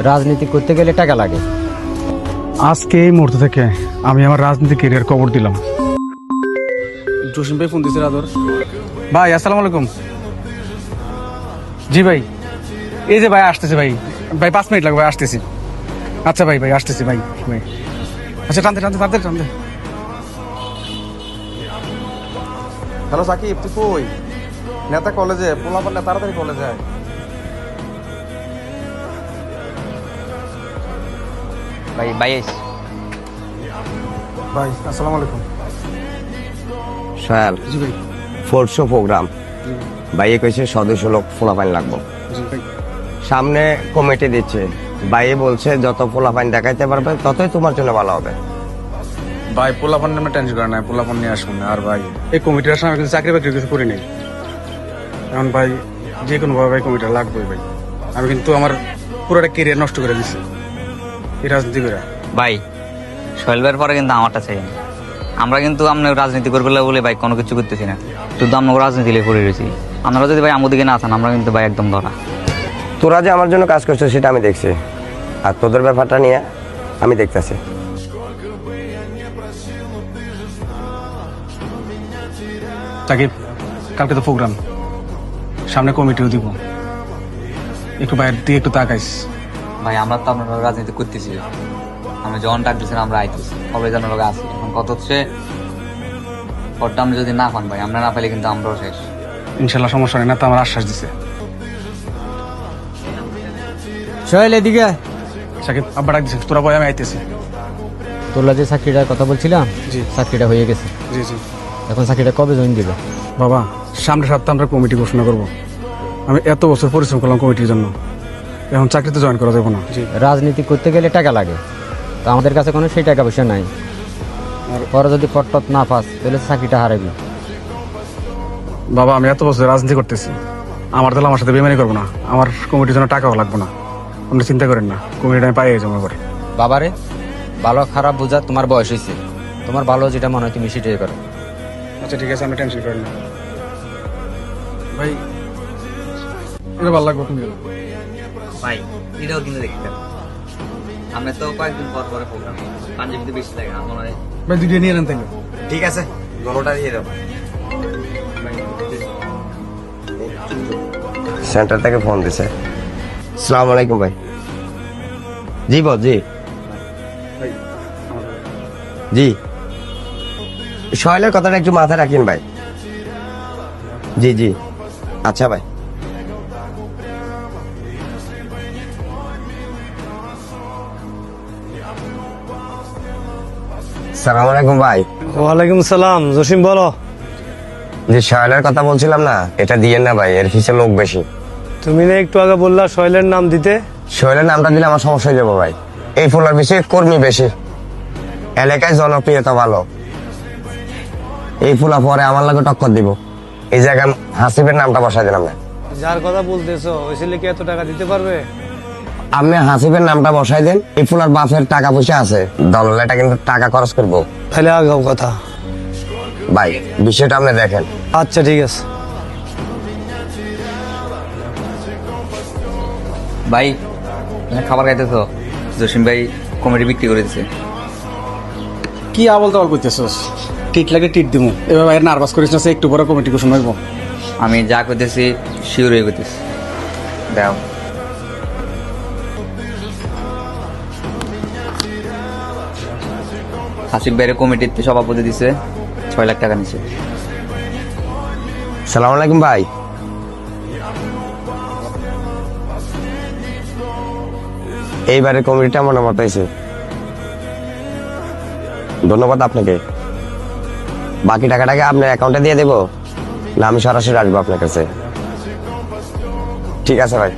রাজনীতি করতে গেলে টাকা লাগে। আজকে এই মুহূর্ত থেকে আমি আমার রাজনীতি ক্যারিয়ার কবর দিলাম। জসিম ভাই ফোন দিছে রাদর ভাই। আসসালামু আলাইকুম। জি ভাই, এই যে ভাই আসতেছে ভাই। ভাই 5 মিনিট লাগবে, ভাই আসতেছি। আচ্ছা ভাই, ভাই আসতেছি ভাই। ভাই আচ্ছা, টানতে টানতে টানতে টানতে। হ্যালো সাকিব, তুই কই? নেতা কলেজে, পোলাপান না তাড়াতাড়ি কলেজে আয়। ভাই বাইশ ভাই আসসালামু আলাইকুম। সোহেল, জি ভাই। ফোর্সো প্রোগ্রাম জি বাইয়ে কইছে সদস্য লোক পোলাপাইন লাগবো। জি ভাই। সামনে কমিটি দিচ্ছে, বাইয়ে বলছে যত পোলাপাইন দেখাইতে পারবে ততই তোমার জন্য ভালো হবে। ভাই পোলাপান নামে টেনশন করে না, পোলাপান নিয়ে আসুন না। আর ভাই এই কমিটির আসলে আমি কিন্তু চাকরি বাকরি কিছু করি নাই। এখন ভাই যে কোনো ভাবে ভাই কমিটি লাগবে ভাই। আমি কিন্তু আমার পুরোটা কেরিয়ার নষ্ট করে দিচ্ছি এই রাজনীতি করে। ভাই শৈলবের পরে কিন্তু আমারটা চাই না। আমরা কিন্তু আপনার রাজনীতি করবে বলে ভাই কোনো কিছু করতেছি না, শুধু আমরা রাজনীতি লিয়ে পড়ে রয়েছি। আপনারা যদি ভাই আমাদের দিকে না আসেন আমরা কিন্তু ভাই একদম ধরা। তোরা যে আমার জন্য কাজ করছো সেটা আমি দেখছি, আর তোদের ব্যাপারটা নিয়ে আমি দেখতেছি। সাকিব, কালকে তো প্রোগ্রাম, সামনে কমিটিও দিব, একটু বাইরের দিকে একটু তাকাইস। ভাই আমরা তো আপনারা রাজনীতি করতেছি, আমরা যখন ডাক দিচ্ছেন আমরা আইতেছি, সবাই যেন লোক আসি। এখন কত হচ্ছে পরটা আমরা যদি না পান ভাই, আমরা না পাইলে কিন্তু আমরাও শেষ। ইনশাল্লাহ সমস্যা নেই, না তো আমার আশ্বাস দিছে। সোহেল এদিকে। সাকিব আব্বা ডাক দিছে, তোরা বয় আমি আইতেছি। তোলা যে চাকরিটার কথা বলছিলাম, জি চাকরিটা হয়ে গেছে। জি জি। এখন চাকরিটা কবে জয়েন দিবে? বাবা সামনের সপ্তাহে আমরা কমিটি ঘোষণা করবো। আমি এত বছর পরিশ্রম করলাম কমিটির জন্য, এখন চাকরিতে জয়েন করা যাবে না। জি রাজনীতি করতে গেলে টাকা লাগে, তো আমাদের কাছে কোনো সেই টাকা পয়সা নাই। পরে যদি পটপট না পাস তাহলে চাকরিটা হারাবি। বাবা, আমি এত বছর রাজনীতি করতেছি, আমার দল আমার সাথে বেমানি করবো না। আমার কমিটির জন্য টাকাও লাগবে না, আপনি চিন্তা করেন না। কমিটিটা আমি পাই যাবো এবার। বাবারে, ভালো খারাপ বোঝা তোমার বয়স হয়েছে, তোমার ভালো যেটা মনে হয় তুমি সেটাই করো। আচ্ছা ঠিক আছে, আমি টেনশন করেন না ভাই। এটা ভালো লাগবে তুমি। ভাই এটাও কিন্তু দেখতে আমরা তো কয়েকদিন পর পরে প্রোগ্রাম পাঞ্জাবিতে বেশি লাগে আমার মনে হয়। ভাই দুটো নিয়ে নেন তাইলে। ঠিক আছে, গরুটা দিয়ে দাও। সেন্টার থেকে ফোন দিছে। আসসালামু আলাইকুম ভাই। জি বল। জি জি, সোহেলের কথাটা একটু মাথায় রাখেন ভাই। জি জি, আচ্ছা ভাই। সালাম আলাইকুম ভাই। ওয়ালাইকুম সালাম। জসিম বলো। যে সোহেলের কথা বলছিলাম না, এটা দিয়েন না ভাই, এর পিছে লোক বেশি। তুমি না একটু আগে বললা সোহেলের নাম দিতে? সোহেলের নামটা দিলে আমার সমস্যা হয়ে যাবো ভাই। এই ফুলার পিছিয়ে কর্মী বেশি, এলাকায় জনপ্রিয়তা ভালো। এই ফুলা পরে আমার লাগে টক্কর দিব। এই জায়গায় হাসিবের নামটা বসাই দিলাম না। যার কথা বলতেছো ওই ছেলে কি এত টাকা দিতে পারবে? আপনি হাসিবের নামটা বসাই দেন। এই ফুলার বাপের টাকা পয়সা আছে, দলটা কিন্তু টাকা খরচ করবো তাহলে আগাও কথা। ভাই। বিষয়টা আপনি দেখেন। আচ্ছা ঠিক আছে। ভাই খাবার খাইতেছ? জসিম ভাই কমিটি বিক্রি করে দিচ্ছে। কি আবল তাবল করতেছস? টিট লাগে টিট দিমু। এবার বাইরে নার্ভাস করিস না, একটু পরে কমিটি ঘোষণা হইব। আমি যা করতেছি শিওর হয়ে করতেছি। দাও। হাসিব ভাইয়ের কমিটিতে সভাপতি দিছে, 6 লাখ টাকা নিছে। সালাম আলাইকুম ভাই। এইবারে কমিটিটা মনে মতো হয়েছে, ধন্যবাদ আপনাকে। বাকি টাকাটাকে আপনার অ্যাকাউন্টে দিয়ে দেবো না আমি সরাসরি আসবো আপনার কাছে? ঠিক আছে ভাই।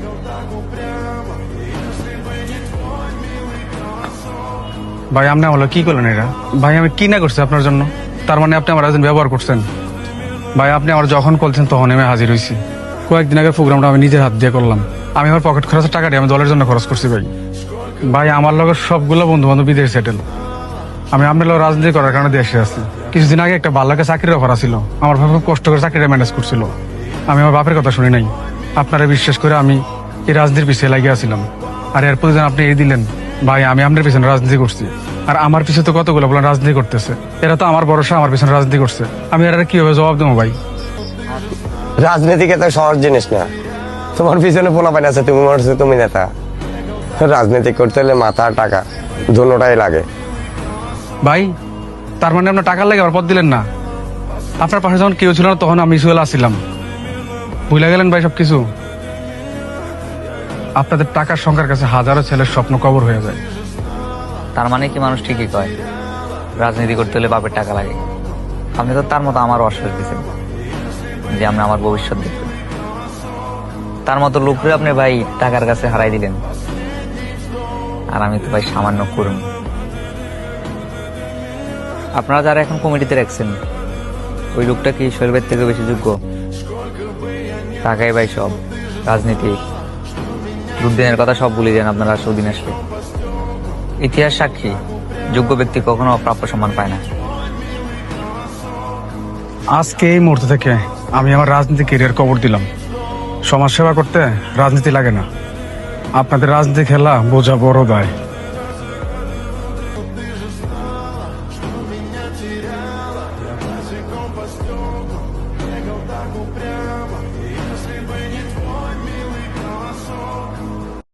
ভাই আপনি আমার কি করলেন এটা? ভাই আমি কি না করছি আপনার জন্য? তার মানে আপনি আমার একজন ব্যবহার করছেন। ভাই আপনি আমার যখন বলছেন তখন আমি হাজির হয়েছি। কয়েকদিন আগে প্রোগ্রামটা আমি নিজের হাত দিয়ে করলাম। আমি আমার পকেট খরচের টাকাটি আমি দলের জন্য খরচ করছি ভাই। ভাই আমার লোকের সবগুলো বন্ধু বান্ধব বিদেশে সেটেল। আমি আপনার লোক রাজনীতি করার কারণে দেশে আছি। কিছুদিন আগে একটা ভালো চাকরির অফার ছিল, আমার ভাবে খুব কষ্ট করে চাকরিটা ম্যানেজ করছিল। আমি আমার বাপের কথা শুনি নাই, আপনারা বিশ্বাস করে আমি এই রাজনীতির পিছিয়ে লাগিয়েছিলাম। আর এর প্রতিদিন আপনি এই দিলেন। ভাই আমি আপনার পিছনে রাজনীতি করছি, আর আমার পিছনে তো কতগুলো বলেন রাজনীতি করতেছে। এরা তো আমার ভরসা, আমার পিছনে রাজনীতি করছে। আমি এরা কিভাবে জবাব দেবো ভাই? রাজনীতি এত সহজ জিনিস না। তোমার পিছনে পোলাপান আছে, তুমি মনে হচ্ছে তুমি নেতা। রাজনীতি করতে হলে মাথা আর টাকা দুটোটাই লাগে। ভাই তার মানে আপনার টাকার লাগে আবার পদ দিলেন না? আপনার পাশে যখন কেউ ছিল না তখন আমি সুয়েল আসছিলাম, ভুলে গেলেন ভাই সবকিছু? আপনাদের টাকার সংখ্যার কাছে হাজারো ছেলের স্বপ্ন কবর হয়ে যায়। তার মানে কি মানুষ ঠিকই কয় রাজনীতি করতে হলে বাপের টাকা লাগে? আপনি তো তার মতো আমার অশ্বাস দিচ্ছেন যে আপনি আমার ভবিষ্যৎ দেখবেন। তার মতো লোকরে আপনি ভাই টাকার কাছে হারাই দিলেন, আর আমি তো ভাই সামান্য করুন। আপনারা যারা এখন কমিটিতে রাখছেন, ওই লোকটা কি শৈলবের থেকে বেশি যোগ্য? টাকাই ভাই সব, রাজনীতি দুর্দিনের কথা সব ভুলে যান আপনারা সুদিন আসলে। ইতিহাস সাক্ষী, যোগ্য ব্যক্তি কখনো প্রাপ্য সম্মান পায় না। আজকে এই মুহূর্ত থেকে আমি আমার রাজনীতি কেরিয়ার কবর দিলাম। সমাজ সেবা করতে রাজনীতি লাগে না। আপনাদের রাজনীতি খেলা বোঝা বড় দায়।